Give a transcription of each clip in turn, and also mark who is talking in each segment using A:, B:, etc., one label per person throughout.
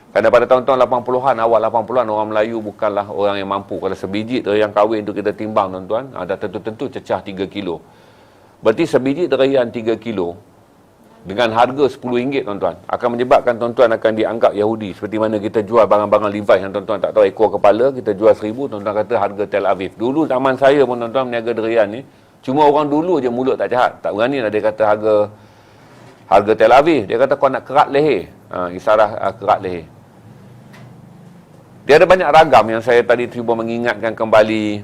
A: Kerana pada tahun-tahun 80-an, awal 80-an, orang Melayu bukanlah orang yang mampu. Kalau sebiji yang kahwin tu kita timbang tuan-tuan, dah tentu-tentu cecah 3 kilo. Berarti sebiji derayan 3 kilo dengan harga RM10 tuan-tuan akan menyebabkan tuan-tuan akan dianggap Yahudi. Seperti mana kita jual barang-barang Levi's yang tuan-tuan tak tahu ekor kepala, kita jual RM1,000, tuan-tuan kata harga Tel Aviv. Dulu zaman saya pun tuan-tuan meniaga derayan ni, cuma orang dulu je mulut tak jahat, tak berani lah dia kata harga Tel Aviv. Dia kata kau nak kerat leher, isyarat kerat leher. Dia ada banyak ragam yang saya tadi cuba mengingatkan kembali.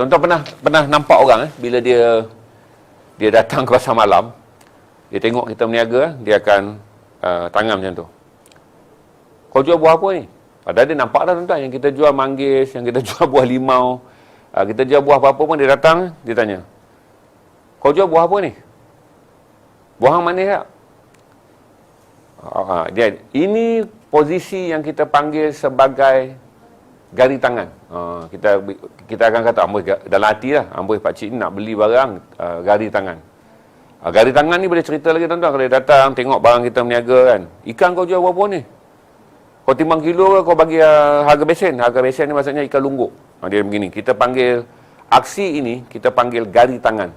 A: Tuan-tuan pernah nampak orang bila dia datang ke pasar malam, dia tengok kita berniaga, dia akan tangan macam tu. Kau jual buah apa ni? Padahal dia nampak dah tuan-tuan, yang kita jual manggis, yang kita jual buah limau, kita jual buah apa-apa pun, dia datang, dia tanya, kau jual buah apa ni? Buah yang manis tak? Ini posisi yang kita panggil sebagai gari tangan. Kita akan kata, amboi dalam hati lah, amboi pakcik ni nak beli barang gari tangan. Gari tangan ni boleh cerita lagi tuan-tuan. Kalau dia datang, tengok barang kita berniaga kan. Ikan kau jual berapa ni? Kau timbang kilo ke kau bagi harga besen? Harga besen ni maksudnya ikan lungguk. Dia begini. Kita panggil aksi ini, kita panggil gari tangan.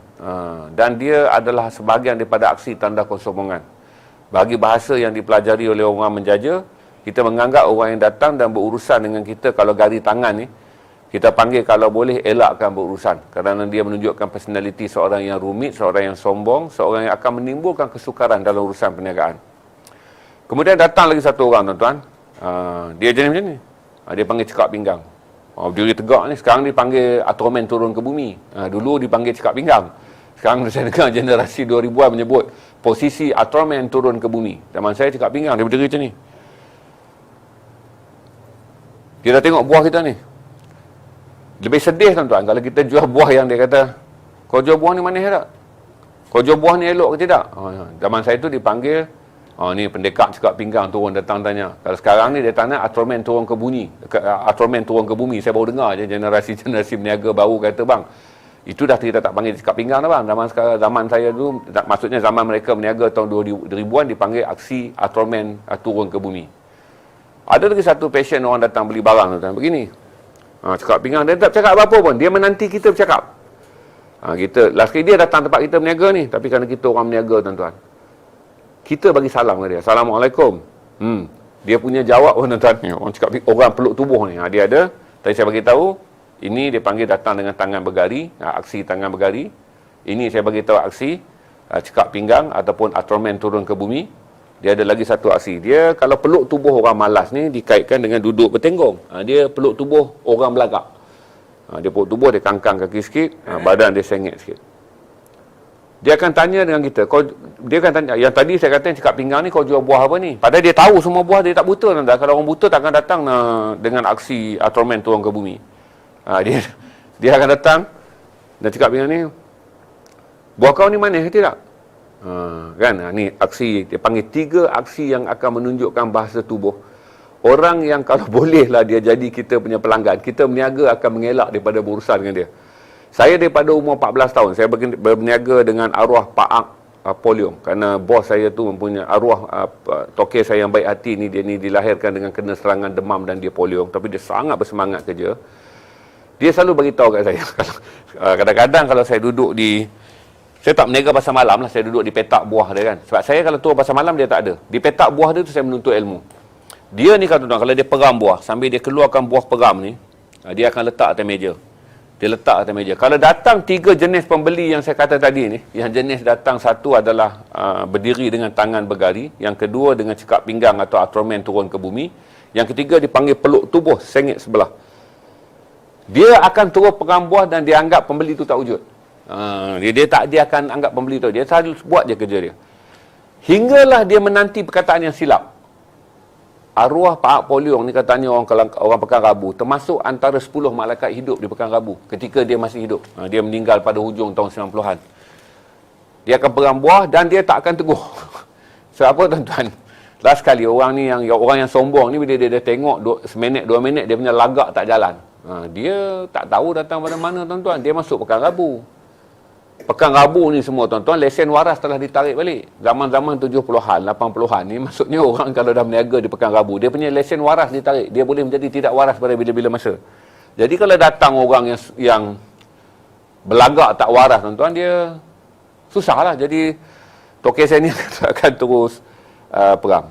A: Dan dia adalah sebahagian daripada aksi tanda kesombongan. Bagi bahasa yang dipelajari oleh orang menjaja, kita menganggap orang yang datang dan berurusan dengan kita, kalau gari tangan ni, kita panggil kalau boleh elakkan berurusan. Kerana dia menunjukkan personaliti seorang yang rumit, seorang yang sombong, seorang yang akan menimbulkan kesukaran dalam urusan perniagaan. Kemudian datang lagi satu orang tuan-tuan. Dia jenis macam ni. Dia panggil cekak pinggang. Berdiri tegak ni. Sekarang dia panggil Atroman turun ke bumi. Dulu dipanggil cekak pinggang. Sekarang saya dengar generasi 2000-an menyebut posisi Atroman turun ke bumi. Zaman saya cekak pinggang. Dia berdiri macam ni. Dia dah tengok buah kita ni. Lebih sedih tuan-tuan kalau kita jual buah yang dia kata, kau jual buah ni manis tak? Kau jual buah ni elok ke tidak? Zaman saya tu dipanggil, ni pendekar cekak pinggang turun datang tanya. Kalau sekarang ni dia tanya Atroman turun ke bumi. Atroman turun ke bumi. Saya baru dengar je generasi-generasi berniaga baru kata, bang, itu dah kita tak panggil cekak pinggang dah bang. Zaman saya dulu, maksudnya zaman mereka berniaga tahun 2000-an dipanggil aksi Atroman turun ke bumi. Ada lagi satu passion orang datang beli barang tuan-tuan. Begini. Cakap pinggang, dia tak cakap apa-apa pun. Dia menanti kita bercakap. Kita, last kali dia datang tempat kita berniaga ni. Tapi kerana kita orang berniaga tuan-tuan, kita bagi salam ke dia. Assalamualaikum. Dia punya jawab pun tuan-tuan. Orang cakap, orang peluk tubuh ni. Dia ada. Tadi saya bagi tahu. Ini dia panggil datang dengan tangan bergari. Aksi tangan bergari. Ini saya bagi tahu aksi cekak pinggang ataupun Atroman turun ke bumi. Dia ada lagi satu aksi. Dia kalau peluk tubuh orang malas ni dikaitkan dengan duduk bertenggong. Dia peluk tubuh orang belagak. Dia peluk tubuh, dia kangkang kaki sikit, badan dia sengit sikit. Dia akan tanya dengan kita. Dia akan tanya, yang tadi saya kata cakap pinggang ni kau jual buah apa ni? Padahal dia tahu semua buah, dia tak buta. Kalau orang buta tak akan datang dengan aksi Atroman turun ke bumi. Dia akan datang dan cakap pinggang ni, buah kau ni manis ke tidak? Kan, ni aksi, dia panggil 3 aksi yang akan menunjukkan bahasa tubuh. Orang yang kalau bolehlah dia jadi kita punya pelanggan, kita berniaga akan mengelak daripada berurusan dengan dia. Saya daripada umur 14 tahun, saya berniaga dengan arwah Pak Ak Poliong. Kerana bos saya tu mempunyai arwah tokek saya yang baik hati ni, dia ni dilahirkan dengan kena serangan demam dan dia poliong. Tapi dia sangat bersemangat kerja. Dia selalu beritahu kat saya, kadang-kadang kalau saya duduk saya tak berniaga pasar malam lah, saya duduk di petak buah dia kan. Sebab saya kalau turun pasar malam dia tak ada. Di petak buah dia tu saya menuntut ilmu. Dia ni kalau dia peram buah, sambil dia keluarkan buah peram ni, dia akan letak atas meja. Dia letak atas meja. Kalau datang 3 jenis pembeli yang saya kata tadi ni, yang jenis datang satu adalah berdiri dengan tangan bergari, yang kedua dengan cekak pinggang atau Atroman turun ke bumi, yang ketiga dipanggil peluk tubuh sengit sebelah. Dia akan turun peram buah dan dia anggap pembeli tu tak wujud. Dia akan anggap pembeli tu, dia selalu buat je kerja dia. Hinggalah dia menanti perkataan yang silap. Arwah Pak Ak Poliong ni katanya orang Pekan Rabu, termasuk antara 10 malaikat hidup di Pekan Rabu ketika dia masih hidup. Dia meninggal pada hujung tahun 90-an. Dia akan peram buah dan dia tak akan teguh. Sebab apa tuan-tuan? Last kali orang yang sombong ni, bila dia tengok seminit 2 minit dia punya lagak tak jalan, dia tak tahu datang pada mana tuan-tuan. Dia masuk Pekan Rabu. Pekan Rabu ni semua tuan-tuan, lesen waras telah ditarik balik. Zaman-zaman 70-an, 80-an ni, maksudnya orang kalau dah berniaga di Pekan Rabu, dia punya lesen waras ditarik. Dia boleh menjadi tidak waras pada bila-bila masa. Jadi kalau datang orang yang belagak tak waras tuan-tuan, dia susah lah. Jadi tokek saya ni akan terus perang.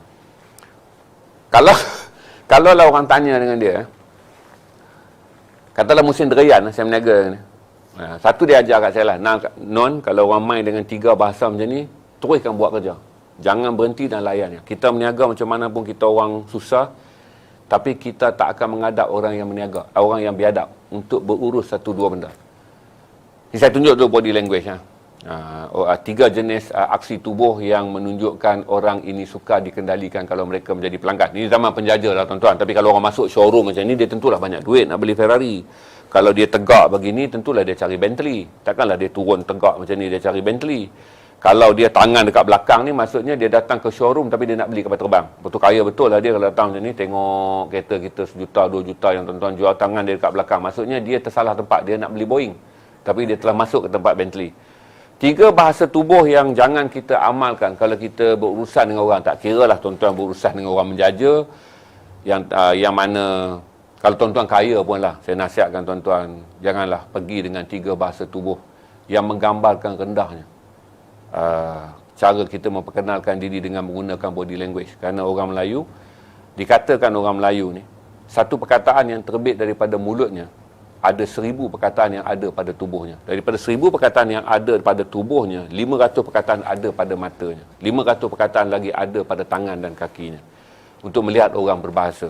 A: Kalau lah orang tanya dengan dia, katalah musim derian saya berniaga ni. Satu dia ajar kat saya lah, Non, kalau orang main dengan 3 bahasa macam ni, teruskan buat kerja. Jangan berhenti dan layannya. Kita berniaga macam mana pun kita orang susah, tapi kita tak akan mengadap orang yang berniaga, orang yang biadab untuk berurus 1-2 benda. Ini saya tunjuk dulu body language. 3 jenis aksi tubuh yang menunjukkan orang ini suka dikendalikan kalau mereka menjadi pelanggan. Ini zaman penjajah lah tuan-tuan. Tapi kalau orang masuk showroom macam ni, dia tentulah banyak duit nak beli Ferrari. Kalau dia tegak begini, tentulah dia cari Bentley. Takkanlah dia turun tegak macam ni, dia cari Bentley. Kalau dia tangan dekat belakang ni, maksudnya dia datang ke showroom tapi dia nak beli kapal terbang. Betul kaya betul lah dia kalau datang macam ni, tengok kereta kita 1 juta, 2 juta yang tuan-tuan jual, tangan dia dekat belakang. Maksudnya dia tersalah tempat, dia nak beli Boeing. Tapi dia telah masuk ke tempat Bentley. 3 bahasa tubuh yang jangan kita amalkan kalau kita berurusan dengan orang. Tak kira lah tuan-tuan berurusan dengan orang menjaja, yang mana kalau tuan-tuan kaya pun lah, saya nasihatkan tuan-tuan, janganlah pergi dengan 3 bahasa tubuh yang menggambarkan rendahnya cara kita memperkenalkan diri dengan menggunakan body language. Kerana orang Melayu, dikatakan orang Melayu ni, satu perkataan yang terbit daripada mulutnya, ada 1000 perkataan yang ada pada tubuhnya. Daripada 1000 perkataan yang ada pada tubuhnya, 500 perkataan ada pada matanya. 500 perkataan lagi ada pada tangan dan kakinya. Untuk melihat orang berbahasa.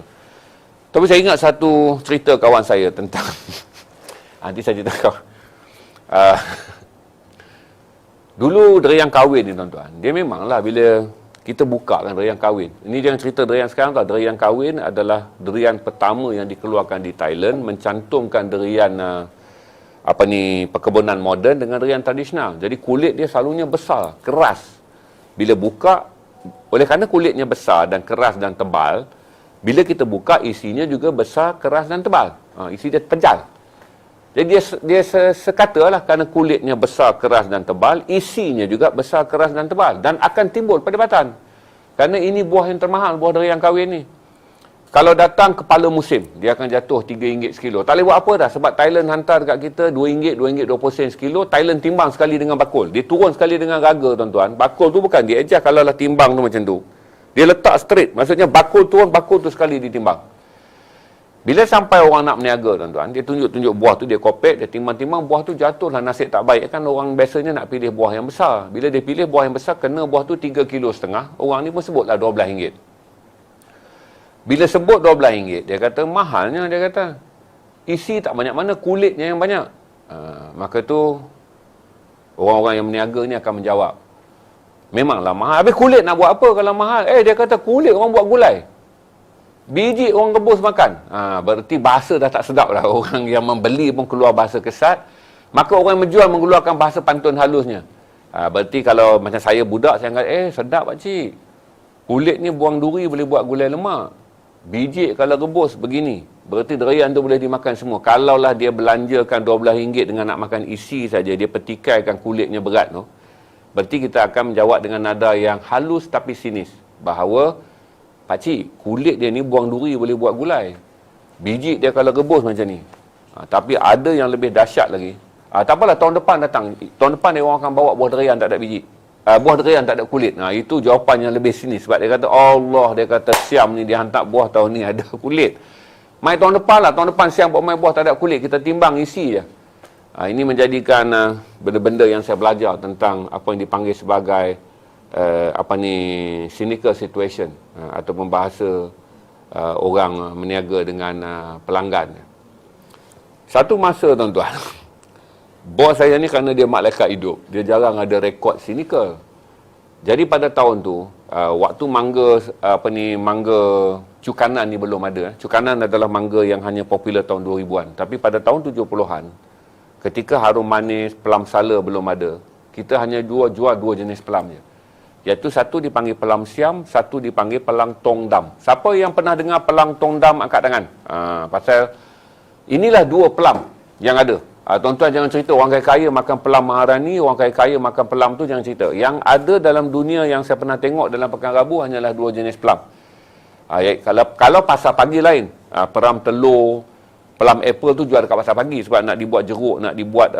A: Tapi saya ingat satu cerita kawan saya tentang nanti saya cerita kau. Dulu deriang kahwin ni tuan-tuan, dia memanglah bila kita buka kan deriang kahwin. Ini jangan cerita deriang sekarang tau. Deriang kahwin adalah derian pertama yang dikeluarkan di Thailand, mencantumkan derian perkebunan moden dengan derian tradisional. Jadi kulit dia selalunya besar, keras. Bila buka, oleh kerana kulitnya besar dan keras dan tebal, bila kita buka, isinya juga besar, keras dan tebal. Isi dia tejal. Jadi dia sekata lah, kerana kulitnya besar, keras dan tebal, isinya juga besar, keras dan tebal. Dan akan timbul perdebatan. Kerana ini buah yang termahal, buah deriang kahwin ni. Kalau datang kepala musim, dia akan jatuh RM3 sekilo. Tak boleh buat apa dah, sebab Thailand hantar dekat kita RM2, RM2.20 sekilo. Thailand timbang sekali dengan bakul. Dia turun sekali dengan raga tuan-tuan. Bakul tu bukan dia adjust kalau lah timbang tu macam tu. Dia letak straight. Maksudnya bakul turun, bakul tu sekali ditimbang. Bila sampai orang nak berniaga tuan-tuan, dia tunjuk-tunjuk buah tu, dia kopek, dia timbang-timbang, buah tu jatuhlah nasib tak baik. Kan orang biasanya nak pilih buah yang besar. Bila dia pilih buah yang besar, kena buah tu 3,5 kilo. Orang ni pun sebutlah RM12. Bila sebut RM12, dia kata mahalnya, dia kata. Isi tak banyak mana, kulitnya yang banyak. Maka tu, orang-orang yang berniaga ni akan menjawab. Memanglah mahal. Habis kulit nak buat apa kalau mahal? Dia kata kulit orang buat gulai. Biji orang rebus makan. Berarti bahasa dah tak sedap lah. Orang yang membeli pun keluar bahasa kesat. Maka orang yang menjual mengeluarkan bahasa pantun halusnya. Berarti kalau macam saya budak, saya kata, sedap pakcik. Kulit ni buang duri boleh buat gulai lemak. Biji kalau rebus begini. Berarti derian tu boleh dimakan semua. Kalaulah dia belanjakan RM12 dengan nak makan isi saja, dia petikaikan kulitnya berat tu. Berarti kita akan menjawab dengan nada yang halus tapi sinis. Bahawa, pakcik, kulit dia ni buang duri boleh buat gulai. Biji dia kalau rebus macam ni. Tapi ada yang lebih dahsyat lagi. Tak apalah, tahun depan datang. Tahun depan dia orang akan bawa buah derian tak ada biji. Buah derian tak ada kulit. Itu jawapan yang lebih sinis. Sebab dia kata, Allah, dia kata siam ni dia hantar buah tahun ni ada kulit. Mai tahun depan lah. Tahun depan siam buat main buah tak ada kulit. Kita timbang isi je. Ini menjadikan benda-benda yang saya belajar tentang apa yang dipanggil sebagai cynical situation ataupun bahasa orang meniaga dengan pelanggan. Satu masa tuan-tuan, bos saya ni kerana dia malaikat hidup, dia jarang ada rekod cynical. Jadi pada tahun tu, waktu mangga cukanan ni belum ada. Cukanan adalah mangga yang hanya popular tahun 2000-an. Tapi pada tahun 70-an, ketika harum manis, pelam sala belum ada, kita hanya jual 2 jenis pelam je. Iaitu satu dipanggil pelam siam, satu dipanggil pelang tongdam. Siapa yang pernah dengar pelang tongdam angkat tangan? Pasal inilah 2 pelam yang ada. Tuan-tuan jangan cerita orang kaya-kaya makan pelam Maharani, orang kaya-kaya makan pelam tu, jangan cerita. Yang ada dalam dunia yang saya pernah tengok dalam Pekan Rabu hanyalah 2 jenis pelam. Kalau pasar pagi lain, peram telur, pelam apple tu jual dekat pasar pagi sebab nak dibuat jeruk, nak dibuat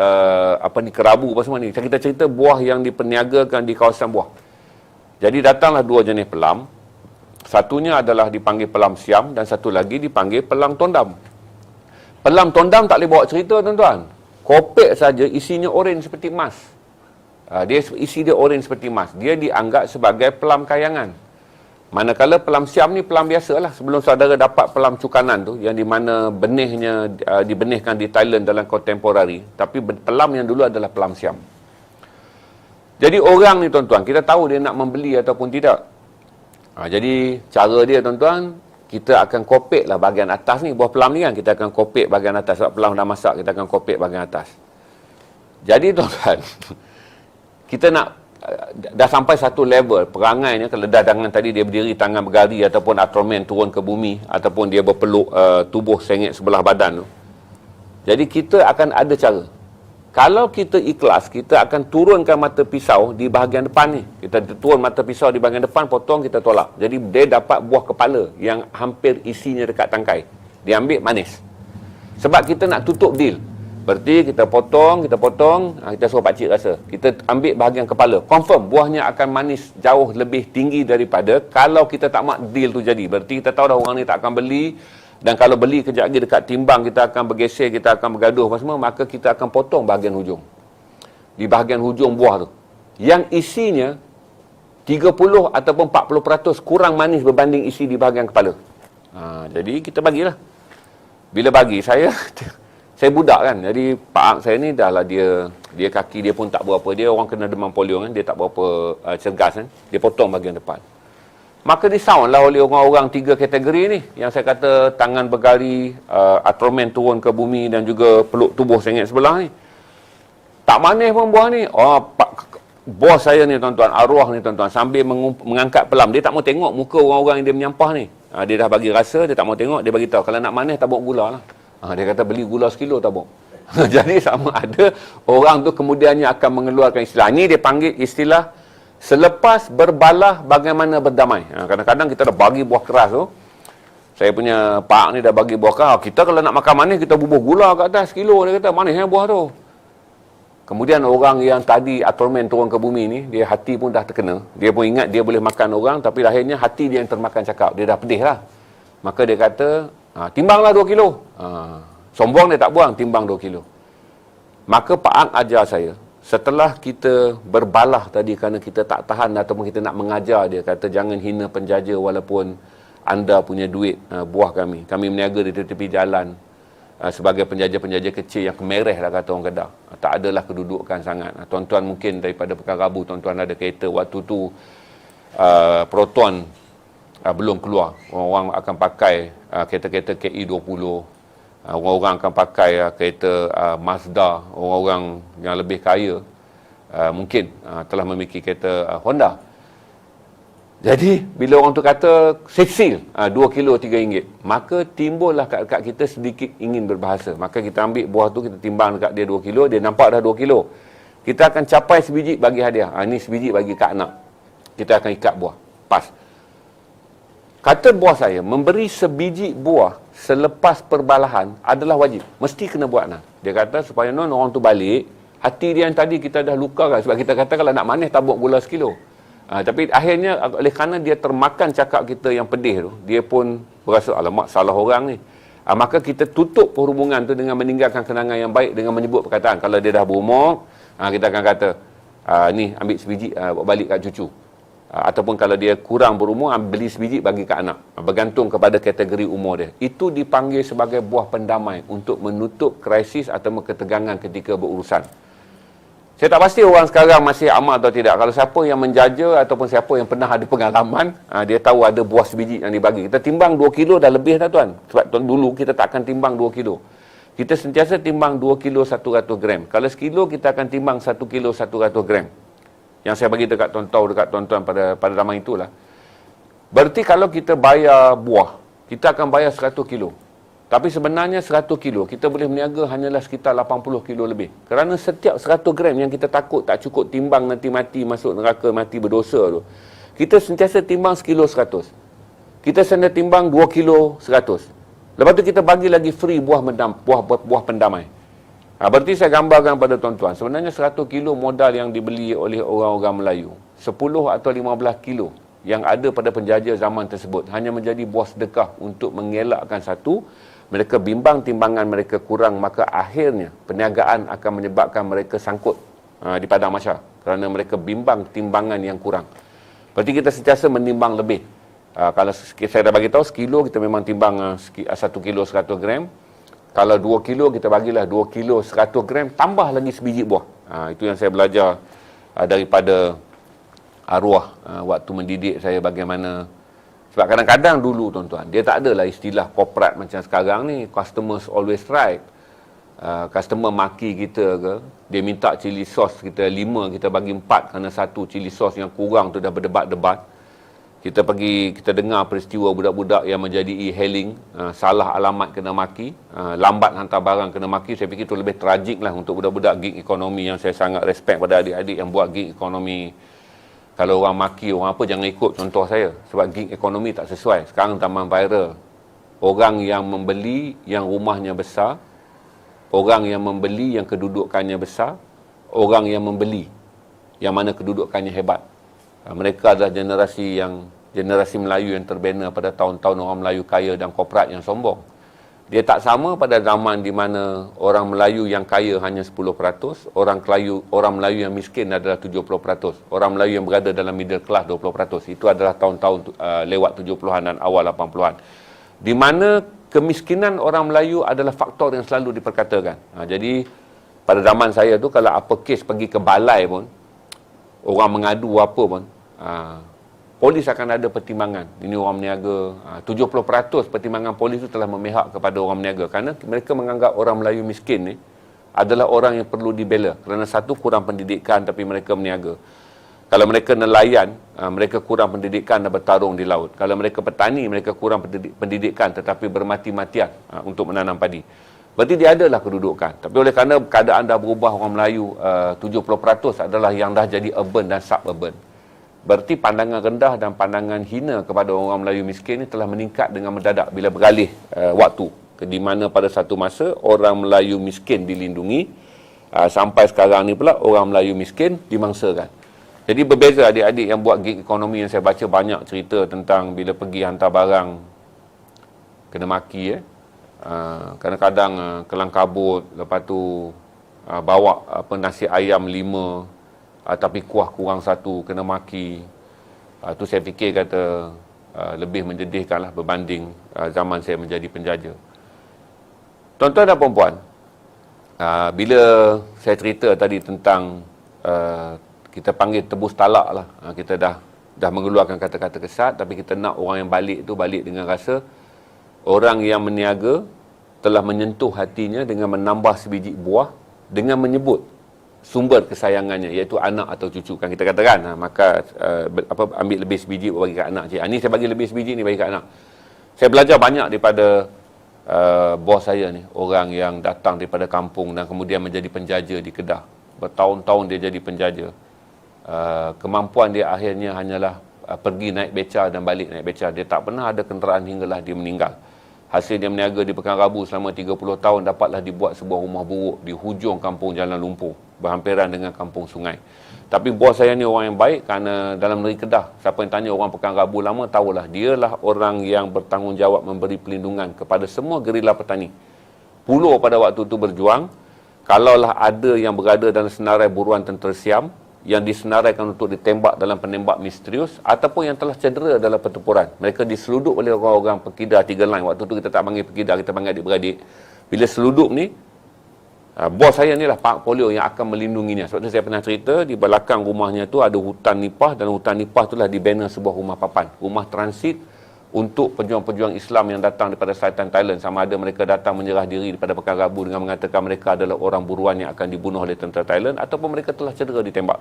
A: kerabu apa semua ni. Kita cerita buah yang diperniagakan di kawasan buah. Jadi datanglah 2 jenis pelam. Satunya adalah dipanggil pelam siam dan satu lagi dipanggil pelam tondam. Pelam tondam tak boleh bawa cerita, tuan-tuan. Kopek saja isinya oren seperti emas. Isi dia oren seperti emas. Dia dianggap sebagai pelam kayangan. Manakala pelam siam ni pelam biasa lah. Sebelum saudara dapat pelam cukanan tu, yang di mana benihnya dibenihkan di Thailand dalam kontemporari. Tapi pelam yang dulu adalah pelam siam. Jadi orang ni, tuan-tuan, kita tahu dia nak membeli ataupun tidak. Jadi cara dia, tuan-tuan, kita akan kopek lah bahagian atas ni. Buah pelam ni kan, kita akan kopek bahagian atas. Sebab pelam dah masak, kita akan kopek bahagian atas. Jadi, tuan-tuan, kita nak, dah sampai satu level perangainya. Kalau dah dengan tadi dia berdiri tangan bergari ataupun Ultraman turun ke bumi, ataupun dia berpeluk tubuh sengit sebelah badan tu. Jadi, kita akan ada cara. Kalau kita ikhlas, kita akan turunkan mata pisau di bahagian depan ni. Kita turun mata pisau di bahagian depan, potong, kita tolak. Jadi dia dapat buah kepala yang hampir isinya dekat tangkai. Dia ambil manis. Sebab kita nak tutup deal. Berarti kita potong, kita suruh pakcik rasa. Kita ambil bahagian kepala. Confirm buahnya akan manis jauh lebih tinggi daripada kalau kita tak mak deal tu jadi. Berarti kita tahu dah orang ni tak akan beli. Dan kalau beli kejap lagi dekat timbang, kita akan bergeser, kita akan bergaduh apa semua, maka kita akan potong bahagian hujung. Di bahagian hujung buah tu. Yang isinya 30 ataupun 40% kurang manis berbanding isi di bahagian kepala. Jadi kita bagilah. Bila bagi, saya budak kan. Jadi Pak Ang saya ni dah lah dia kaki dia pun tak berapa. Dia orang kena demam polio kan. Dia tak berapa cergas kan. Dia potong bahagian depan. Maka disound lah oleh orang-orang 3 kategori ni. Yang saya kata tangan bergari, Ultraman turun ke bumi dan juga peluk tubuh sengit sebelah ni. Tak manis pun buah ni. Bos saya ni, tuan-tuan, arwah ni, tuan-tuan, sambil mengangkat pelam. Dia tak mau tengok muka orang-orang yang dia menyampah ni. Dia dah bagi rasa, dia tak mau tengok. Dia bagi tahu kalau nak manis tabuk gula lah. Dia kata beli gula sekilo tabuk. Jadi sama ada orang tu kemudiannya akan mengeluarkan istilah. Ini dia panggil istilah selepas berbalah bagaimana berdamai. Kadang-kadang kita dah bagi buah keras tu. Saya punya pak ni dah bagi buah keras. Kita kalau nak makan manis, kita bubuh gula kat atas sekilo. Dia kata, manisnya buah tu. Kemudian orang yang tadi Ultraman turun ke bumi ni, dia hati pun dah terkena. Dia pun ingat dia boleh makan orang, tapi akhirnya hati dia yang termakan cakap. Dia dah pedih lah. Maka dia kata, timbanglah 2 kilo. Sombong dia tak buang, timbang 2 kilo. Maka Pak Ang ajar saya, setelah kita berbalah tadi kerana kita tak tahan ataupun kita nak mengajar dia, kata jangan hina penjaja walaupun anda punya duit buah kami. Kami meniaga di tepi jalan sebagai penjaja-penjaja kecil yang kemereh lah kata orang Kedah. Tak adalah kedudukan sangat. Tuan-tuan mungkin daripada Pekan Rabu, tuan-tuan ada kereta waktu tu Proton belum keluar. Orang akan pakai kereta-kereta KE20. Orang-orang akan pakai kereta Mazda. Orang-orang yang lebih kaya mungkin telah memiliki kereta Honda. Jadi bila orang tu kata seal 2 kilo RM3, maka timbullah kat kita sedikit ingin berbahasa. Maka kita ambil buah tu, kita timbang dekat dia 2 kilo, dia nampak dah 2 kilo. Kita akan capai sebiji bagi hadiah. Ni sebiji bagi kat anak. Kita akan ikat buah. Pas. Kata buah saya, memberi sebiji buah selepas perbalahan adalah wajib. Mesti kena buat nah. Dia kata supaya orang tu balik, hati dia yang tadi kita dah lukakan. Sebab kita kata kalau nak manis tabuk gula sekilo. Tapi akhirnya oleh kerana dia termakan cakap kita yang pedih tu, dia pun berasa alamak salah orang ni. Maka kita tutup perhubungan tu dengan meninggalkan kenangan yang baik dengan menyebut perkataan. Kalau dia dah berumur, kita akan kata ni ambil sebiji balik kat cucu. Ataupun kalau dia kurang berumur, beli sebiji bagi kat anak. Bergantung kepada kategori umur dia. Itu dipanggil sebagai buah pendamai untuk menutup krisis atau ketegangan ketika berurusan. Saya tak pasti orang sekarang masih amal atau tidak. Kalau siapa yang menjaja ataupun siapa yang pernah ada pengalaman, dia tahu ada buah sebiji yang dibagi. Kita timbang 2 kilo dah lebih dah tuan. Sebab dulu kita tak akan timbang 2 kilo. Kita sentiasa timbang 2 kilo 100 gram. Kalau sekilo kita akan timbang 1 kilo 100 gram. Yang saya bagi dekat tuan-tuan pada zaman itulah. Berarti kalau kita bayar buah, kita akan bayar 100 kilo. Tapi sebenarnya 100 kilo, kita boleh berniaga hanyalah sekitar 80 kilo lebih. Kerana setiap 100 gram yang kita takut tak cukup timbang nanti mati, masuk neraka, mati berdosa tu, kita sentiasa timbang sekilo 100. Kita sentiasa timbang 2 kilo 100. Lepas tu kita bagi lagi free buah pendamai. Berarti saya gambarkan pada tuan-tuan, sebenarnya 100 kilo modal yang dibeli oleh orang-orang Melayu, 10 atau 15 kilo yang ada pada penjajah zaman tersebut hanya menjadi buah sedekah untuk mengelakkan satu, mereka bimbang timbangan mereka kurang, maka akhirnya perniagaan akan menyebabkan mereka sangkut di padang mahsyar kerana mereka bimbang timbangan yang kurang. Berarti kita sentiasa menimbang lebih. Kalau saya dah bagi tahu sekilo, kita memang timbang 1 kilo 100 gram. Kalau 2 kilo, kita bagilah 2 kilo 100 gram, tambah lagi sebiji buah. Itu yang saya belajar daripada arwah waktu mendidik saya bagaimana. Sebab kadang-kadang dulu tuan-tuan, dia tak adalah istilah korporat macam sekarang ni, customers always right. Customer maki kita ke, dia minta cili sos kita 5, kita bagi 4 kerana 1 cili sos yang kurang tu dah berdebat-debat. Kita dengar peristiwa budak-budak yang menjadi e-hailing, salah alamat kena maki, lambat hantar barang kena maki. Saya fikir itu lebih tragik lah untuk budak-budak gig ekonomi yang saya sangat respect pada adik-adik yang buat gig ekonomi. Kalau orang maki, orang apa, jangan ikut contoh saya. Sebab gig ekonomi tak sesuai. Sekarang zaman viral. Orang yang membeli yang rumahnya besar, orang yang membeli yang kedudukannya besar, orang yang membeli yang mana kedudukannya hebat. Mereka adalah generasi Melayu yang terbina pada tahun-tahun orang Melayu kaya dan korporat yang sombong. Dia tak sama pada zaman di mana orang Melayu yang kaya hanya 10%, orang Melayu yang miskin adalah 70%, orang Melayu yang berada dalam middle class 20%. Itu adalah tahun-tahun lewat 70-an dan awal 80-an. Di mana kemiskinan orang Melayu adalah faktor yang selalu diperkatakan. Jadi pada zaman saya tu, kalau apa kes pergi ke balai pun, orang mengadu apa pun, polis akan ada pertimbangan. Ini orang meniaga. 70% pertimbangan polis itu telah memihak kepada orang meniaga. Kerana mereka menganggap orang Melayu miskin ni adalah orang yang perlu dibela. Kerana satu, kurang pendidikan tapi mereka meniaga. Kalau mereka nelayan, mereka kurang pendidikan dan bertarung di laut. Kalau mereka petani, mereka kurang pendidikan tetapi bermati-matian untuk menanam padi. Berarti dia adalah kedudukan. Tapi oleh kerana keadaan dah berubah, orang Melayu 70% adalah yang dah jadi urban dan suburban. Berarti pandangan rendah dan pandangan hina kepada orang Melayu miskin ini telah meningkat dengan mendadak bila beralih waktu. Di mana pada satu masa orang Melayu miskin dilindungi, sampai sekarang ni pula orang Melayu miskin dimangsakan. Jadi berbeza adik-adik yang buat gig ekonomi yang saya baca banyak cerita tentang bila pergi hantar barang kena maki. Kadang-kadang kelang kabut, lepas tu bawa nasi ayam 5, tapi kuah kurang 1, kena maki. Tu saya fikir kata lebih menyedihkan lah berbanding zaman saya menjadi penjaja. Tuan-tuan dan puan-puan, bila saya cerita tadi tentang kita panggil tebus talak lah, kita dah mengeluarkan kata-kata kesat, tapi kita nak orang yang balik tu balik dengan rasa orang yang meniaga telah menyentuh hatinya dengan menambah sebiji buah, dengan menyebut sumber kesayangannya, iaitu anak atau cucu. Kan kita katakan, maka ambil lebih sebiji bagi kat anak. Ni saya bagi lebih sebiji ni bagi kat anak. Saya belajar banyak daripada bos saya ni, orang yang datang daripada kampung dan kemudian menjadi penjaja di Kedah. Bertahun-tahun dia jadi penjaja. Kemampuan dia akhirnya hanyalah pergi naik beca dan balik naik beca. Dia tak pernah ada kenderaan hinggalah dia meninggal. Hasil dia meniaga di Pekan Rabu selama 30 tahun, dapatlah dibuat sebuah rumah buruk di hujung kampung Jalan Lumpur, berhampiran dengan kampung sungai. Tapi bos saya ni orang yang baik, kerana dalam negeri Kedah, siapa yang tanya orang Pekan Rabu lama, tahulah dialah orang yang bertanggungjawab memberi perlindungan kepada semua gerila petani. Pulau pada waktu itu berjuang, kalaulah ada yang berada dalam senarai buruan tentera Siam, yang disenaraikan untuk ditembak dalam penembak misterius, ataupun yang telah cedera dalam pertempuran. Mereka diseluduk oleh orang-orang Pekidar Tiga Line. Waktu tu kita tak panggil Pekidar, kita panggil adik-beradik. Bila seludup ni, bos saya ni lah Pak Polio yang akan melindunginya. Sebab tu saya pernah cerita, di belakang rumahnya tu ada hutan nipah, dan hutan nipah tu lah dibina sebuah rumah papan. Rumah transit untuk pejuang-pejuang Islam yang datang daripada Selatan Thailand. Sama ada mereka datang menyerah diri daripada Pekan Rabu dengan mengatakan mereka adalah orang buruan yang akan dibunuh oleh tentera Thailand, ataupun mereka telah cedera ditembak.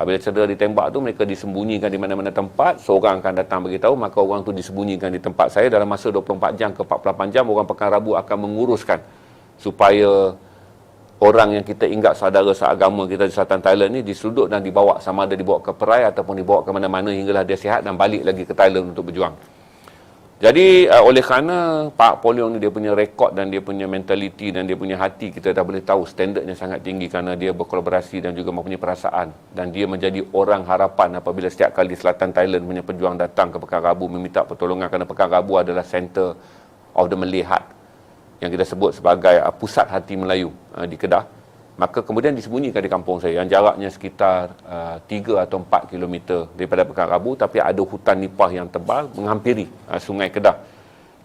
A: Bila cedera ditembak tu, mereka disembunyikan di mana-mana tempat. Seorang akan datang beritahu, maka orang tu disembunyikan di tempat saya. Dalam masa 24 jam ke 48 jam, orang Pekan Rabu akan menguruskan supaya orang yang kita ingat saudara seagama kita di selatan Thailand ni diseluduk dan dibawa, sama ada dibawa ke Perai ataupun dibawa ke mana-mana hinggalah dia sihat dan balik lagi ke Thailand untuk berjuang. Jadi oleh kerana Pak Poliong ni dia punya rekod dan dia punya mentaliti dan dia punya hati, kita dah boleh tahu standardnya sangat tinggi kerana dia berkolaborasi dan juga mempunyai perasaan, dan dia menjadi orang harapan apabila setiap kali selatan Thailand punya pejuang datang ke Pekan Rabu meminta pertolongan, kerana Pekan Rabu adalah center of the Malay Heart yang kita sebut sebagai pusat hati Melayu di Kedah. Maka kemudian disembunyikan di kampung saya yang jaraknya sekitar 3 atau 4 kilometer daripada Pekan Rabu, tapi ada hutan nipah yang tebal menghampiri Sungai Kedah,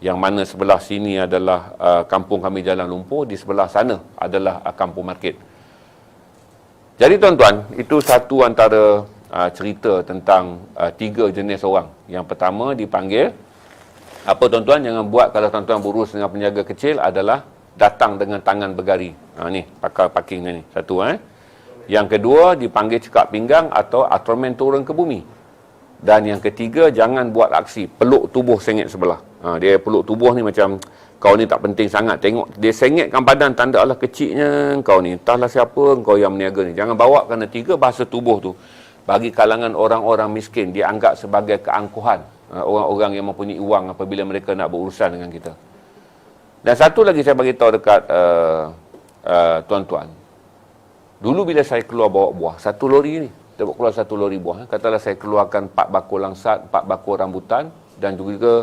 A: yang mana sebelah sini adalah kampung kami Jalan Lumpur, di sebelah sana adalah kampung market. Jadi tuan-tuan, itu satu antara cerita tentang 3 jenis orang. Yang pertama dipanggil apa tuan-tuan, jangan buat kalau tuan-tuan berurus dengan penjaga kecil adalah datang dengan tangan bergari. Ni pakar parking ni satu. Yang kedua dipanggil cekak pinggang atau Ultraman turun ke bumi. Dan yang ketiga, jangan buat aksi peluk tubuh sengit sebelah. Dia peluk tubuh ni macam kau ni tak penting sangat, tengok dia sengitkan badan, tanda Allah kecilnya kau ni, entahlah siapa kau yang meniaga ni. Jangan bawa, kerana 3 bahasa tubuh tu bagi kalangan orang-orang miskin dianggap sebagai keangkuhan orang-orang yang mempunyai wang apabila mereka nak berurusan dengan kita. Dan satu lagi saya bagi tahu dekat tuan-tuan. Dulu bila saya keluar bawa buah, 1 lori ni, kita keluar 1 lori buah. Katalah saya keluarkan 4 bakul langsat, 4 bakul rambutan dan juga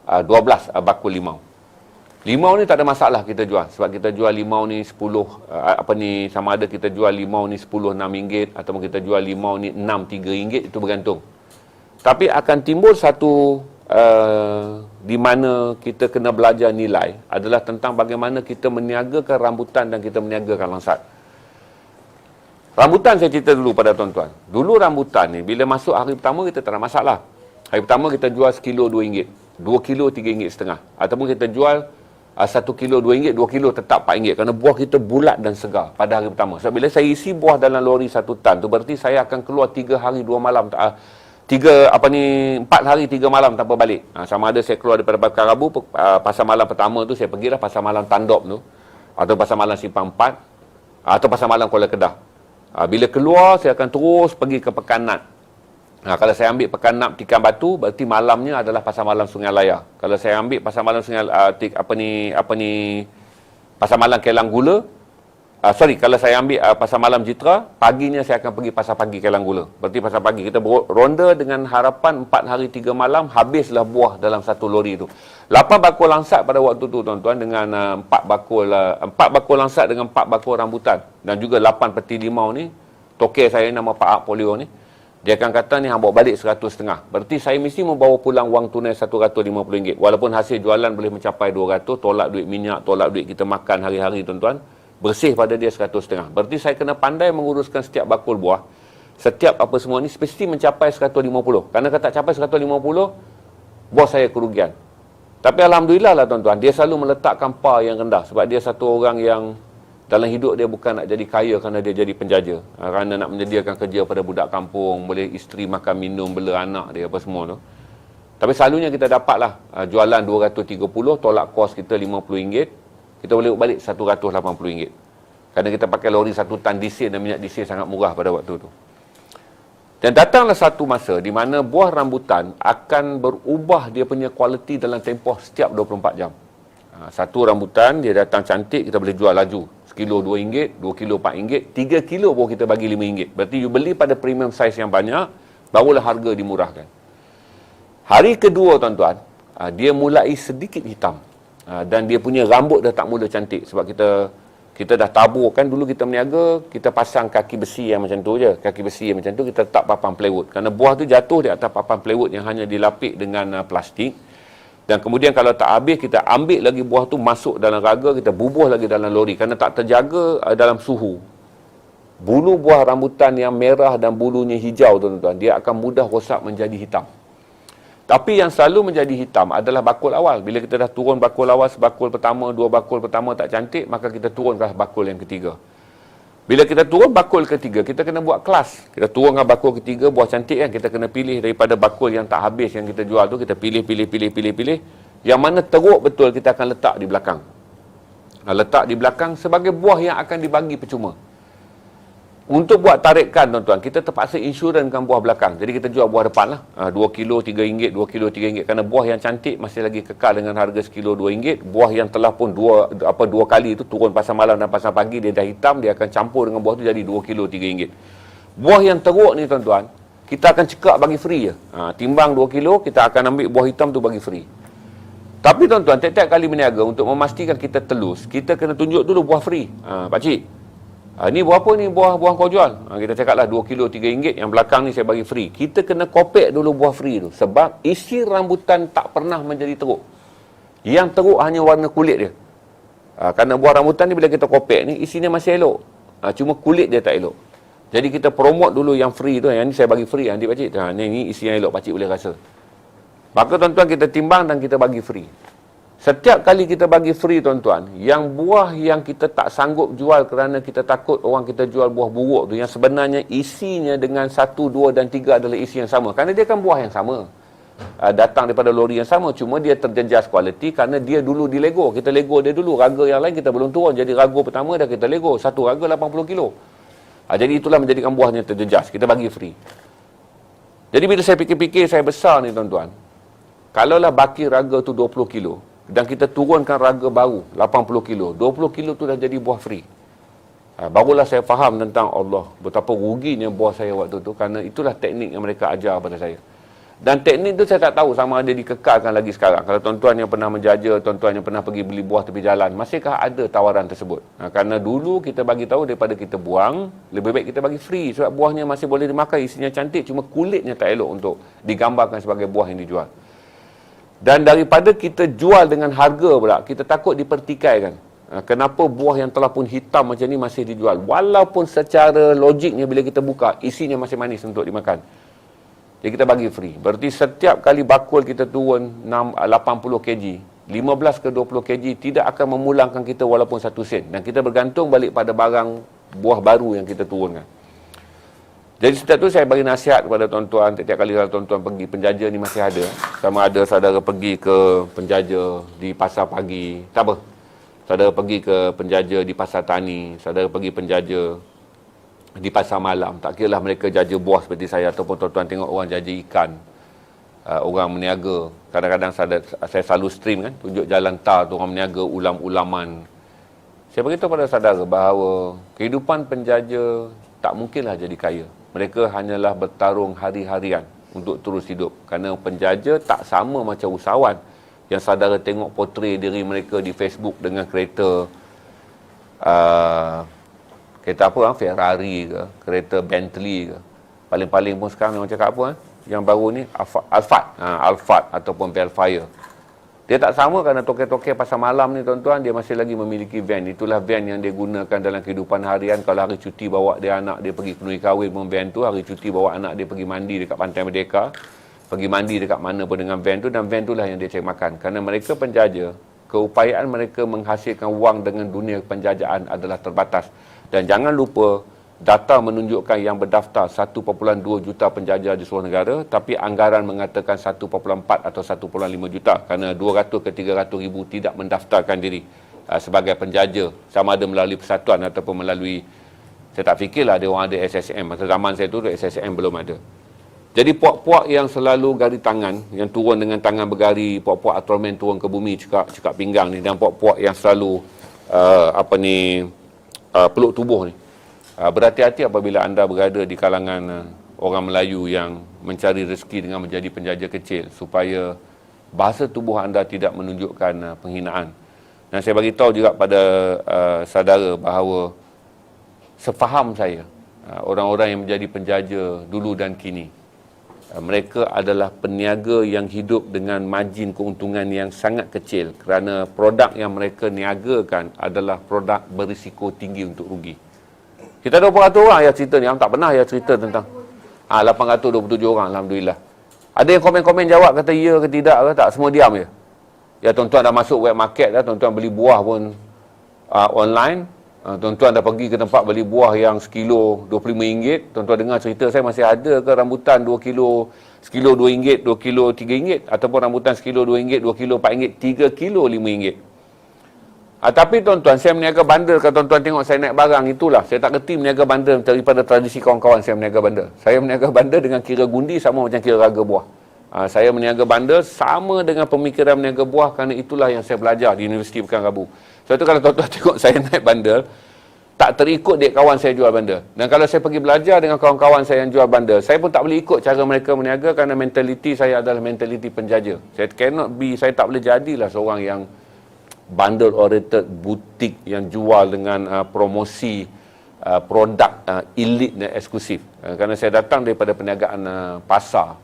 A: 12 bakul limau. Limau ni tak ada masalah kita jual, sebab kita jual limau ni 10 sama ada kita jual limau ni 10 RM6 ataupun kita jual limau ni 6 RM3, itu bergantung. Tapi akan timbul satu di mana kita kena belajar nilai adalah tentang bagaimana kita meniagakan rambutan dan kita meniagakan langsat. Rambutan saya cerita dulu pada tuan-tuan. Dulu rambutan ni bila masuk hari pertama kita tak ada masalah. Hari pertama kita jual sekilo RM2, 2 kilo RM3.5, ataupun kita jual 1 kilo RM2, 2 kilo tetap RM4, kerana buah kita bulat dan segar pada hari pertama. Sebab bila saya isi buah dalam lori 1 tan tu, berarti saya akan keluar 3 hari 2 malam 4 hari 3 malam tanpa balik. Sama ada saya keluar daripada Pekan Rabu, pasar malam pertama tu saya pergilah pasar malam Tandop tu, atau pasar malam Simpang 4, atau pasar malam Kuala Kedah. Bila keluar saya akan terus pergi ke Pekan Nat. Kalau saya ambil Pekan Nat Tikan Batu, berarti malamnya adalah pasar malam Sungai Layar. Kalau saya ambil pasar malam Sungai pasar malam Kelang Gula, kalau saya ambil pasar malam Jitra, paginya saya akan pergi pasar pagi Kelang Gula. Berarti pasar pagi kita ronda dengan harapan 4 hari 3 malam habislah buah dalam 1 lori tu. 8 bakul langsat pada waktu tu tuan-tuan, dengan 4 bakul langsat dengan 4 bakul rambutan dan juga 8 peti limau ni. Tokek saya nama Pak Poliong ni, dia akan kata ni hang bawa balik 100.5. Berarti saya mesti membawa pulang wang tunai RM150. Walaupun hasil jualan boleh mencapai 200, tolak duit minyak, tolak duit kita makan hari-hari tuan-tuan, bersih pada dia 100.5. Berarti saya kena pandai menguruskan setiap bakul buah, setiap apa semua ni mesti mencapai 150. Kerana kalau tak capai 150, bos saya kerugian. Tapi alhamdulillah lah tuan-tuan, dia selalu meletakkan par yang rendah, sebab dia satu orang yang dalam hidup dia bukan nak jadi kaya kerana dia jadi penjaja, kerana nak menyediakan kerja pada budak kampung, boleh isteri makan minum, bela anak dia apa semua tu. Tapi selalunya kita dapatlah jualan 230, tolak kos kita RM50, kita boleh balik RM180. Kerana kita pakai lori 1 tan diesel dan minyak diesel sangat murah pada waktu tu. Dan datanglah satu masa di mana buah rambutan akan berubah dia punya kualiti dalam tempoh setiap 24 jam. Satu rambutan dia datang cantik, kita boleh jual laju. Sekilo RM2, 2 kilo RM4, 3 kilo baru kita bagi RM5. Berarti you beli pada premium size yang banyak, barulah harga dimurahkan. Hari kedua tuan-tuan, dia mulai sedikit hitam. Dan dia punya rambut dah tak mula cantik. Sebab kita dah tabur kan, dulu kita meniaga, kita pasang kaki besi yang macam tu je. Kaki besi yang macam tu, kita letak papan plywood. Kerana buah tu jatuh di atas papan plywood yang hanya dilapik dengan plastik. Dan kemudian kalau tak habis, kita ambil lagi buah tu, masuk dalam raga, kita bubuh lagi dalam lori. Kerana tak terjaga dalam suhu. Bulu buah rambutan yang merah dan bulunya hijau tuan-tuan, dia akan mudah rosak menjadi hitam. Tapi yang selalu menjadi hitam adalah bakul awal. Bila kita dah turun bakul awal, sebakul pertama, 2 bakul pertama tak cantik, maka kita turun ke bakul yang ketiga. Bila kita turun bakul ketiga, kita kena buat kelas. Kita turunkan bakul ketiga, buah cantik kan, kita kena pilih daripada bakul yang tak habis yang kita jual tu, kita pilih. Yang mana teruk betul kita akan letak di belakang. Letak di belakang sebagai buah yang akan dibagi percuma. Untuk buat tarikan tuan-tuan, kita terpaksa insurankan buah belakang. Jadi kita jual buah depan lah. 2 kilo RM3, 2 kilo RM3. Kerana buah yang cantik masih lagi kekal dengan harga sekilo RM2. Buah yang telah pun dua kali itu turun pasar malam dan pasar pagi, dia dah hitam, dia akan campur dengan buah tu jadi 2 kilo RM3. Buah yang teruk ni tuan-tuan, kita akan cekak bagi free je. Timbang 2 kilo, kita akan ambil buah hitam tu bagi free. Tapi tuan-tuan, tiap-tiap kali berniaga, untuk memastikan kita telus, kita kena tunjuk dulu buah free. Pakcik, ni buah apa ni, buah kau jual? Kita cakap lah 2 kilo RM3, yang belakang ni saya bagi free. Kita kena kopek dulu buah free tu. Sebab isi rambutan tak pernah menjadi teruk. Yang teruk hanya warna kulit dia. Kerana buah rambutan ni bila kita kopek ni, isinya masih elok. Cuma kulit dia tak elok. Jadi kita promote dulu yang free tu. Yang ni saya bagi free, nanti pakcik. Ni isi yang elok, pakcik boleh rasa. Maka tuan-tuan kita timbang dan kita bagi free. Setiap kali kita bagi free tuan-tuan, yang buah yang kita tak sanggup jual kerana kita takut orang kita jual buah buruk tu, yang sebenarnya isinya dengan 1, 2 dan 3 adalah isi yang sama. Kerana dia kan buah yang sama. Datang daripada lori yang sama, cuma dia terjejas kualiti kerana dia dulu dilego. Kita lego dia dulu, raga yang lain kita belum turun. Jadi raga pertama dah kita lego, satu raga 80 kilo. Jadi itulah menjadikan buahnya terjejas. Kita bagi free. Jadi bila saya fikir-fikir, saya besar ni tuan-tuan. Kalaulah baki raga tu 20 kilo, dan kita turunkan raga baru 80 kilo, 20 kilo tu dah jadi buah free. Barulah saya faham tentang Allah, betapa ruginya buah saya waktu tu, kerana itulah teknik yang mereka ajar pada saya. Dan teknik tu saya tak tahu sama ada dikekalkan lagi sekarang. Kalau tuan-tuan yang pernah menjaja, tuan-tuan yang pernah pergi beli buah tepi jalan, masihkah ada tawaran tersebut? Kerana dulu kita bagi tahu daripada kita buang, lebih baik kita bagi free, sebab buahnya masih boleh dimakan, isinya cantik, cuma kulitnya tak elok untuk digambarkan sebagai buah yang dijual. Dan daripada kita jual dengan harga pula, kita takut dipertikaikan. Kenapa buah yang telah pun hitam macam ni masih dijual? Walaupun secara logiknya bila kita buka, isinya masih manis untuk dimakan. Jadi kita bagi free. Berarti setiap kali bakul kita turun 80 kg, 15 ke 20 kg tidak akan memulangkan kita walaupun 1 sen. Dan kita bergantung balik pada barang buah baru yang kita turunkan. Jadi setiap tu saya bagi nasihat kepada tuan-tuan, setiap kali kalau tuan-tuan pergi penjaja ni masih ada. Sama ada saudara pergi ke penjaja di pasar pagi, tak apa. Saudara pergi ke penjaja di pasar tani, saudara pergi penjaja di pasar malam. Tak kira lah mereka jaja buah seperti saya, ataupun tuan-tuan tengok orang jaja ikan, orang meniaga. Kadang-kadang saya selalu stream kan, tunjuk jalan tar tu orang meniaga ulam-ulaman. Saya beritahu pada saudara bahawa kehidupan penjaja tak mungkinlah jadi kaya. Mereka hanyalah bertarung hari-harian untuk terus hidup. Kerana penjaja tak sama macam usahawan yang saudara tengok portray diri mereka di Facebook dengan kereta kereta apa, Ferrari ke, kereta Bentley ke. Paling-paling pun sekarang orang cakap apa, yang baru ni Alphard ataupun Velfire. Dia tak sama kerana toke-toke pasar malam ni tuan-tuan, dia masih lagi memiliki van. Itulah van yang dia gunakan dalam kehidupan harian. Kalau hari cuti bawa dia anak dia pergi kenui kahwin pun van tu, hari cuti bawa anak dia pergi mandi dekat Pantai Merdeka, pergi mandi dekat mana pun dengan van tu, dan van tu lah yang dia cari makan. Kerana mereka penjaja, keupayaan mereka menghasilkan wang dengan dunia penjajaan adalah terbatas. Dan jangan lupa, data menunjukkan yang berdaftar 1.2 juta penjajah di seluruh negara, tapi anggaran mengatakan 1.4 atau 1.5 juta, kerana 200 ke 300 ribu tidak mendaftarkan diri sebagai penjajah, sama ada melalui persatuan ataupun melalui, saya tak fikirlah ada orang ada SSM. Masa zaman saya tu SSM belum ada. Jadi puak-puak yang selalu gari tangan, yang turun dengan tangan bergari, puak-puak Ultraman turun ke bumi, cekak pinggang ni, dan puak-puak yang selalu peluk tubuh ni, berhati-hati apabila anda berada di kalangan orang Melayu yang mencari rezeki dengan menjadi penjajah kecil, supaya bahasa tubuh anda tidak menunjukkan penghinaan. Dan saya bagi tahu juga pada saudara bahawa sefaham saya, orang-orang yang menjadi penjajah dulu dan kini, mereka adalah peniaga yang hidup dengan margin keuntungan yang sangat kecil, kerana produk yang mereka niagakan adalah produk berisiko tinggi untuk rugi. Kita ada berapa ratus orang yang cerita ni. Tak pernah yang cerita tentang 827 orang, Alhamdulillah. Ada yang komen-komen jawab kata ya ke tidak ke tak, semua diam je. Ya, tuan-tuan dah masuk web market dah, tuan-tuan beli buah pun online, Tuan-tuan dah pergi ke tempat beli buah yang sekilo RM25. Tuan-tuan dengar cerita saya, masih ada ke rambutan 2 kilo, sekilo RM2, 2 kilo RM3, ataupun rambutan sekilo RM2, 2 kilo RM4, 3 kilo RM5. Tapi tuan-tuan, saya meniaga bandar. Kalau tuan-tuan tengok saya naik barang, itulah. Saya tak kerti meniaga bandar daripada tradisi kawan-kawan saya meniaga bandar. Saya meniaga bandar dengan kira gundi sama macam kira raga buah. Saya meniaga bandar sama dengan pemikiran meniaga buah, kerana itulah yang saya belajar di Universiti Pekan Rabu. Sebab tu kalau tuan-tuan tengok saya naik bandar, tak terikut dek kawan saya jual bandar. Dan kalau saya pergi belajar dengan kawan-kawan saya yang jual bandar, saya pun tak boleh ikut cara mereka meniaga, kerana mentaliti saya adalah mentaliti penjaja. Saya tak boleh jadilah seorang yang bundle oriented butik yang jual dengan promosi produk elite dan eksklusif. Kerana saya datang daripada perniagaan pasar,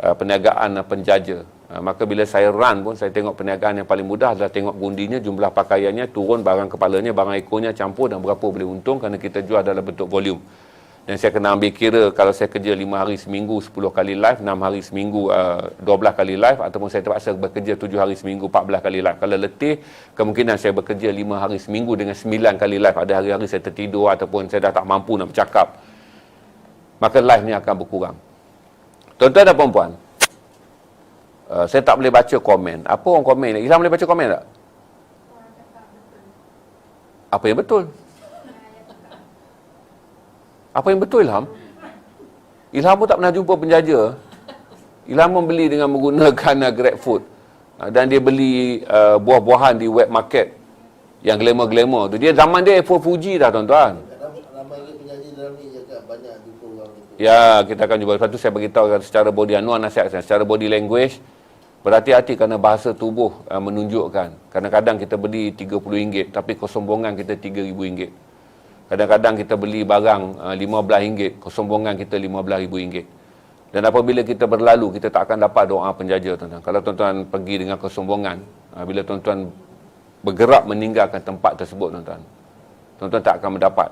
A: perniagaan penjaja. Maka bila saya run pun, saya tengok perniagaan yang paling mudah adalah tengok gundinya, jumlah pakaiannya, turun barang kepalanya, barang ekornya, campur dan berapa boleh untung, kerana kita jual dalam bentuk volume. Dan saya kena ambil kira, kalau saya kerja 5 hari seminggu 10 kali live, 6 hari seminggu 12 kali live, ataupun saya terpaksa bekerja 7 hari seminggu 14 kali live. Kalau letih, kemungkinan saya bekerja 5 hari seminggu dengan 9 kali live. Ada hari-hari saya tertidur ataupun saya dah tak mampu nak bercakap, maka live ni akan berkurang. Tuan-tuan dan puan-puan, saya tak boleh baca komen. Apa orang komen? Ilham boleh baca komen tak? Apa yang betul? Apa yang betul, Ilham? Ilham pun tak pernah jumpa penjaja. Ilham membeli dengan menggunakan GrabFood. Dan dia beli buah-buahan di wet market yang glamour-glamour tu. Dia zaman dia iPhone Fuji dah, tuan-tuan.
B: Ramai penjaja dalam ni cakap banyak jumpa orang itu.
A: Ya, kita akan jumpa. Lepas tu saya beritahu secara body, Anwar nasihat saya, secara body language, berhati-hati kerana bahasa tubuh menunjukkan. Kadang-kadang kita beli RM30, tapi kesombongan kita RM3,000. Kadang-kadang kita beli barang RM15, kesombongan kita RM15,000. Dan apabila kita berlalu, kita tak akan dapat doa penjaja, tuan-tuan. Kalau tuan-tuan pergi dengan kesombongan, bila tuan-tuan bergerak meninggalkan tempat tersebut, tuan-tuan, tuan-tuan tak akan mendapat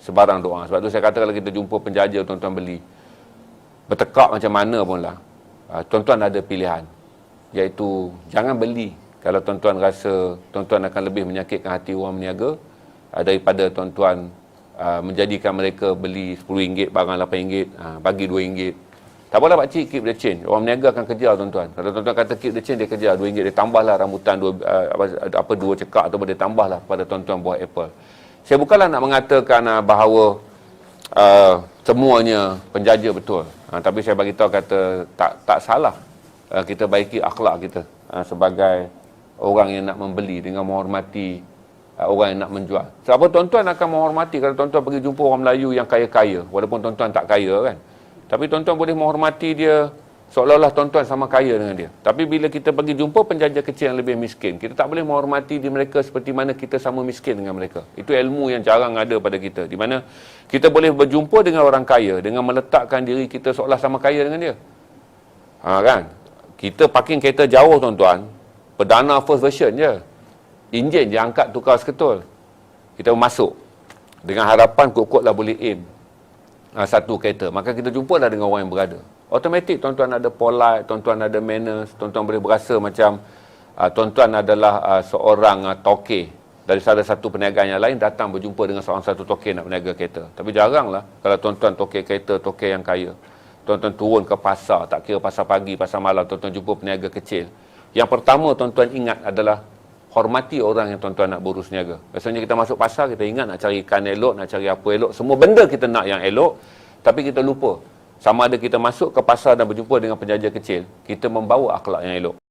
A: sebarang doa. Sebab tu saya kata, kalau kita jumpa penjaja, tuan-tuan beli, bertekak macam mana pun lah, tuan-tuan ada pilihan, iaitu jangan beli kalau tuan-tuan rasa tuan-tuan akan lebih menyakitkan hati orang meniaga daripada tuan-tuan menjadikan mereka beli RM10 barang RM8, bagi RM2. Tak apalah pakcik, keep the change. Orang meniaga akan kejar, tuan-tuan. Kalau tuan-tuan kata keep the change, dia kejar RM2. Dia tambahlah rambutan dua cekak, ataupun dia tambahlah kepada tuan-tuan buah apple. Saya bukanlah nak mengatakan bahawa semuanya penjaja betul. Tapi saya bagi tahu kata tak salah kita baiki akhlak kita sebagai orang yang nak membeli dengan menghormati orang yang nak menjual. Sebab tuan-tuan akan menghormati kalau tuan-tuan pergi jumpa orang Melayu yang kaya-kaya, walaupun tuan-tuan tak kaya kan. Tapi tuan-tuan boleh menghormati dia seolah-olah tuan-tuan sama kaya dengan dia. Tapi bila kita pergi jumpa penjaja kecil yang lebih miskin, kita tak boleh menghormati di mereka seperti mana kita sama miskin dengan mereka. Itu ilmu yang jarang ada pada kita, di mana kita boleh berjumpa dengan orang kaya dengan meletakkan diri kita seolah sama kaya dengan dia. Kan? Kita parking kereta jauh, tuan-tuan, perdana first version je. Enjin je angkat, tukar seketul. Kita masuk dengan harapan kot-kotlah boleh aim satu kereta. Maka kita jumpalah dengan orang yang berada. Automatik tuan-tuan ada polite, tuan-tuan ada manners, tuan-tuan boleh berasa macam tuan-tuan adalah seorang toke dari salah satu perniagaan yang lain datang berjumpa dengan seorang satu toke nak berniaga kereta. Tapi jaranglah kalau tuan-tuan toke kereta, toke yang kaya. Tuan-tuan turun ke pasar, tak kira pasar pagi, pasar malam, tuan-tuan jumpa peniaga kecil. Yang pertama tuan-tuan ingat adalah hormati orang yang tuan-tuan nak berurus niaga. Biasanya kita masuk pasar, kita ingat nak cari ikan elok, nak cari apa elok. Semua benda kita nak yang elok, tapi kita lupa. Sama ada kita masuk ke pasar dan berjumpa dengan penjaja kecil, kita membawa akhlak yang elok.